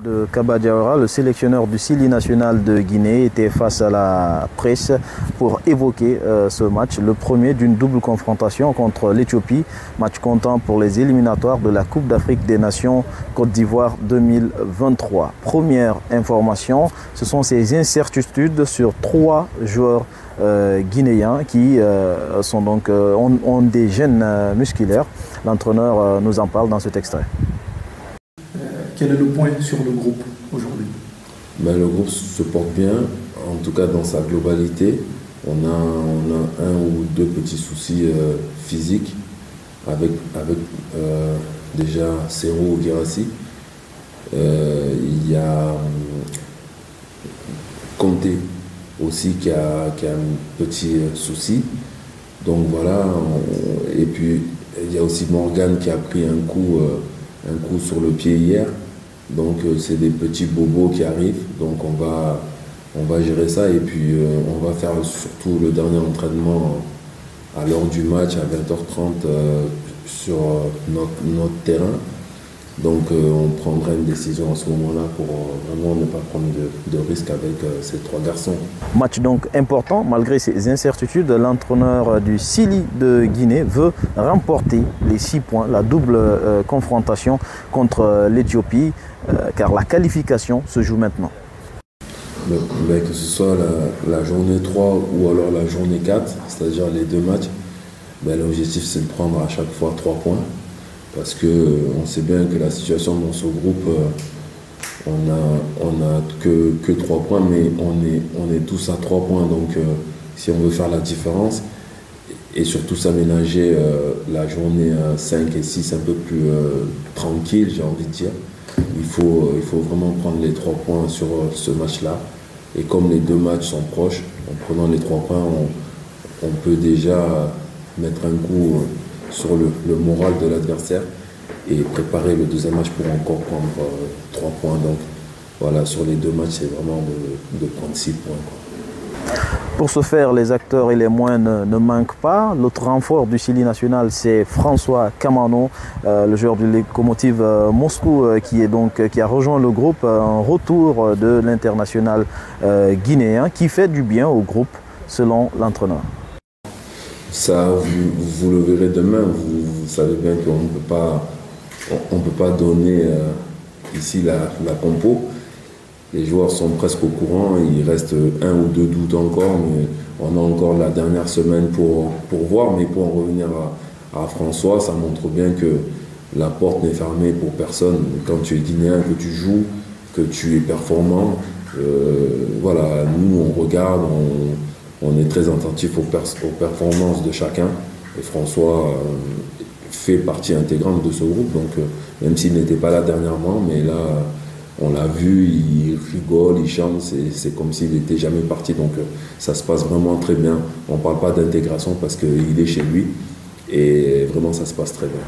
de Kaba Diawara, le sélectionneur du Sili national de Guinée, était face à la presse pour évoquer ce match, le premier d'une double confrontation contre l'Éthiopie, match comptant pour les éliminatoires de la Coupe d'Afrique des Nations Côte d'Ivoire 2023. Première information, ce sont ces incertitudes sur 3 joueurs guinéens qui sont donc, ont des gènes musculaires. L'entraîneur nous en parle dans cet extrait. Quel est le point sur le groupe aujourd'hui? Le groupe se porte bien, en tout cas dans sa globalité. On a un ou deux petits soucis physiques avec déjà Serhou Guirassy. Il y a Conté aussi qui a un petit souci. Donc voilà, et puis il y a aussi Morgan qui a pris un coup sur le pied hier. Donc c'est des petits bobos qui arrivent, donc on va gérer ça et puis on va faire surtout le dernier entraînement à l'heure du match à 20h30 sur notre terrain. Donc on prendra une décision à ce moment-là pour vraiment ne pas prendre de risques avec ces 3 garçons. Match donc important, malgré ces incertitudes, l'entraîneur du Sili de Guinée veut remporter les 6 points, la double confrontation contre l'Éthiopie, car la qualification se joue maintenant. Que ce soit la journée 3 ou alors la journée 4, c'est-à-dire les 2 matchs, l'objectif c'est de prendre à chaque fois 3 points. Parce qu'on sait bien que la situation dans ce groupe, on a que 3 points, mais on est tous à 3 points. Donc si on veut faire la différence et surtout s'aménager la journée 5 et 6 un peu plus tranquille, j'ai envie de dire, il faut vraiment prendre les 3 points sur ce match-là. Et comme les 2 matchs sont proches, en prenant les 3 points, on peut déjà mettre un coup sur le moral de l'adversaire et préparer le deuxième match pour encore prendre 3 points. Donc voilà, sur les 2 matchs, c'est vraiment de prendre 6 points. Pour ce faire, les acteurs et les moyens ne manquent pas. L'autre renfort du Sili national, c'est François Kamano, le joueur du Lokomotiv Moscou, qui a rejoint le groupe, un retour de l'international guinéen qui fait du bien au groupe, selon l'entraîneur. Ça, vous le verrez demain, vous savez bien qu'on ne peut pas donner ici la compo. Les joueurs sont presque au courant, il reste 1 ou 2 doutes encore, mais on a encore la dernière semaine pour voir. Mais pour en revenir à François, ça montre bien que la porte n'est fermée pour personne. Quand tu es guinéen, que tu joues, que tu es performant, voilà, nous on regarde, on est très attentif aux performances de chacun. Et François fait partie intégrante de ce groupe. Donc, même s'il n'était pas là dernièrement, mais là, on l'a vu, il rigole, il chante. C'est comme s'il n'était jamais parti. Donc, ça se passe vraiment très bien. On ne parle pas d'intégration parce qu'il est chez lui. Et vraiment, ça se passe très bien.